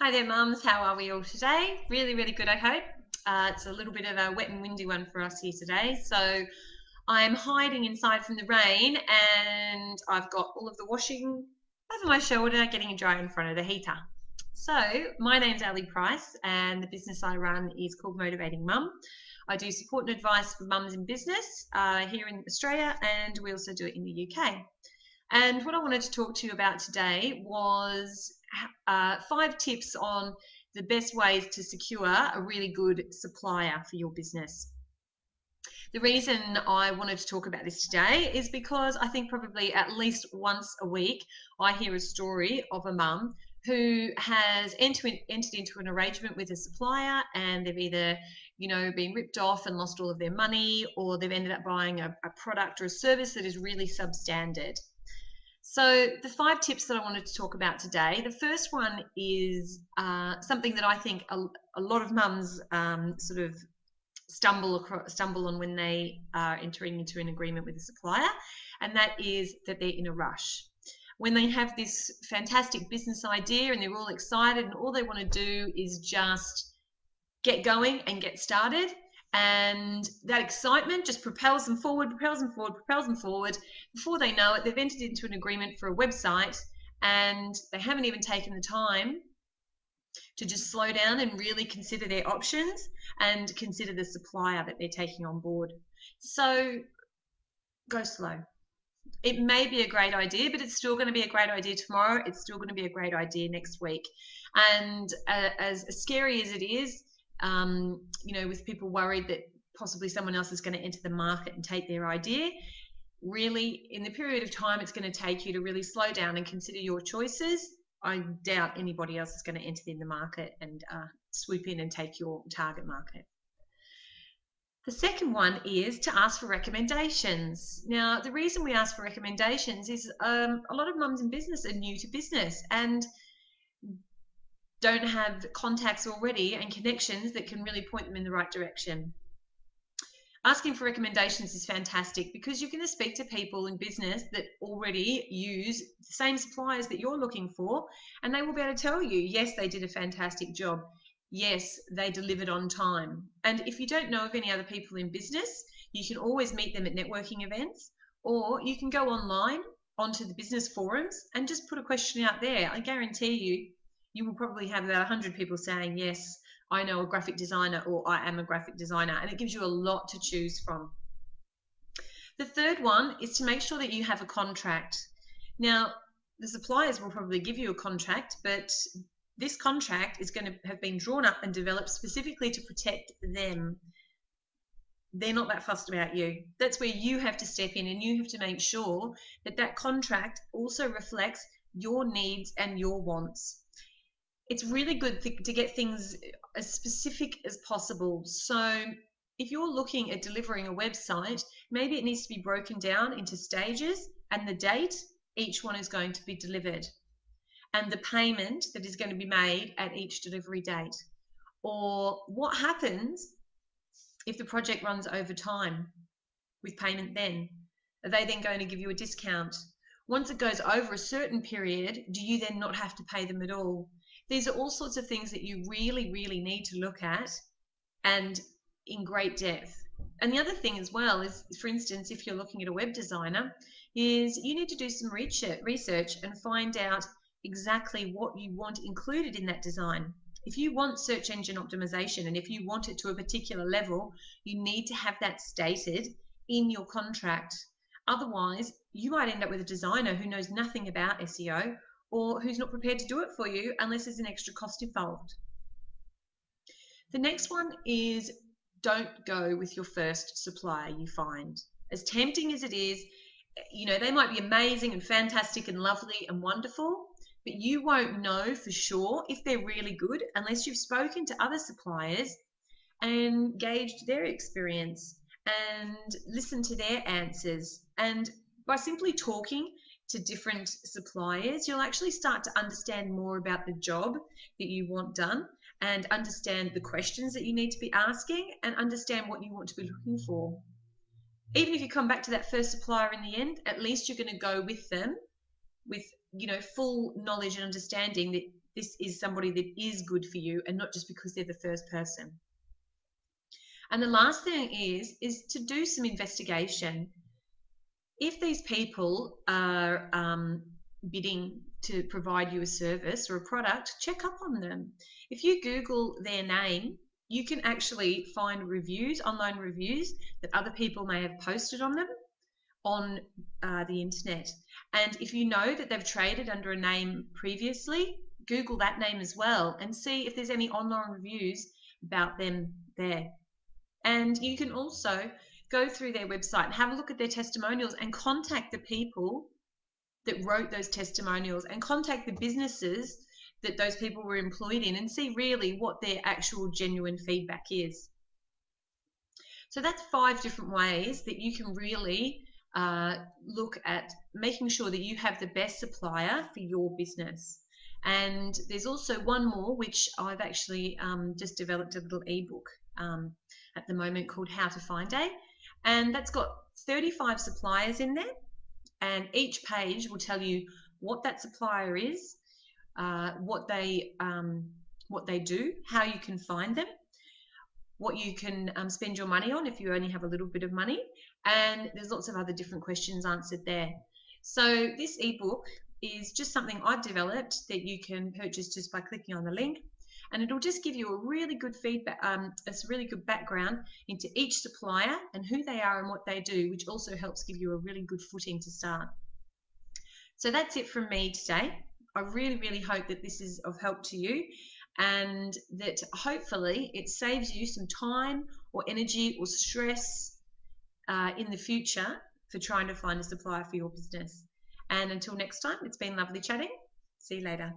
Hi there, mums. How are we all today? Really, really good, I hope. It's a little bit of a wet and windy one for us here today. So I'm hiding inside from the rain and I've got all of the washing over my shoulder, getting dry in front of the heater. So my name's Ali Price and the business I run is called Motivating Mum. I do support and advice for mums in business here in Australia, and we also do it in the UK. And what I wanted to talk to you about today was 5 tips on the best ways to secure a really good supplier for your business. The reason I wanted to talk about this today is because I think probably at least once a week I hear a story of a mum who has entered into an arrangement with a supplier, and they've either been ripped off and lost all of their money, or they've ended up buying a product or a service that is really substandard. So, the 5 tips that I wanted to talk about today, the first one is something that I think a lot of mums sort of stumble on when they are entering into an agreement with a supplier, and that is that they're in a rush. When they have this fantastic business idea and they're all excited and all they want to do is just get going and get started, and that excitement just propels them forward, propels them forward, propels them forward. Before they know it, they've entered into an agreement for a website and they haven't even taken the time to just slow down and really consider their options and consider the supplier that they're taking on board. So go slow. It may be a great idea, but it's still going to be a great idea tomorrow. It's still going to be a great idea next week. And as scary as it is, with people worried that possibly someone else is going to enter the market and take their idea, really, in the period of time it's going to take you to really slow down and consider your choices, I doubt anybody else is going to enter in the market and swoop in and take your target market. The second one is to ask for recommendations. Now, the reason we ask for recommendations is a lot of mums in business are new to business and don't have contacts already and connections that can really point them in the right direction. Asking for recommendations is fantastic because you're going to speak to people in business that already use the same suppliers that you're looking for, and they will be able to tell you, yes, they did a fantastic job. Yes, they delivered on time. And if you don't know of any other people in business, you can always meet them at networking events, or you can go online onto the business forums and just put a question out there. I guarantee you will probably have about 100 people saying, yes, I know a graphic designer, or I am a graphic designer, and it gives you a lot to choose from. The third one is to make sure that you have a contract. Now, the suppliers will probably give you a contract, but this contract is going to have been drawn up and developed specifically to protect them. They're not that fussed about you. That's where you have to step in and you have to make sure that that contract also reflects your needs and your wants. It's really good to get things as specific as possible. So if you're looking at delivering a website, maybe it needs to be broken down into stages and the date each one is going to be delivered, and the payment that is going to be made at each delivery date. Or what happens if the project runs over time with payment then? Are they then going to give you a discount? Once it goes over a certain period, do you then not have to pay them at all? These are all sorts of things that you really, really need to look at and in great depth. And the other thing as well is, for instance, if you're looking at a web designer, is you need to do some research and find out exactly what you want included in that design. If you want search engine optimization and if you want it to a particular level, you need to have that stated in your contract. Otherwise, you might end up with a designer who knows nothing about SEO or who's not prepared to do it for you unless there's an extra cost involved. The next one is don't go with your first supplier you find. As tempting as it is, they might be amazing and fantastic and lovely and wonderful, but you won't know for sure if they're really good unless you've spoken to other suppliers and gauged their experience and listened to their answers. And by simply talking to different suppliers, you'll actually start to understand more about the job that you want done and understand the questions that you need to be asking and understand what you want to be looking for. Even if you come back to that first supplier in the end, at least you're going to go with them with full knowledge and understanding that this is somebody that is good for you and not just because they're the first person. And the last thing is to do some investigation. If these people are bidding to provide you a service or a product, check up on them. If you Google their name, you can actually find reviews, online reviews that other people may have posted on them on the internet. And if you know that they've traded under a name previously, Google that name as well and see if there's any online reviews about them there. And you can also go through their website and have a look at their testimonials and contact the people that wrote those testimonials and contact the businesses that those people were employed in and see really what their actual genuine feedback is. So that's 5 different ways that you can really look at making sure that you have the best supplier for your business. And there's also one more, which I've actually just developed a little ebook at the moment called How to Find A, and that's got 35 suppliers in there, and each page will tell you what that supplier is, what they do, how you can find them, what you can spend your money on if you only have a little bit of money, and there's lots of other different questions answered there. So this ebook is just something I've developed that you can purchase just by clicking on the link, and it'll just give you a really good feedback, a really good background into each supplier and who they are and what they do, which also helps give you a really good footing to start. So that's it from me today. I really hope that this is of help to you and that hopefully it saves you some time or energy or stress in the future for trying to find a supplier for your business. And until next time, it's been lovely chatting. See you later.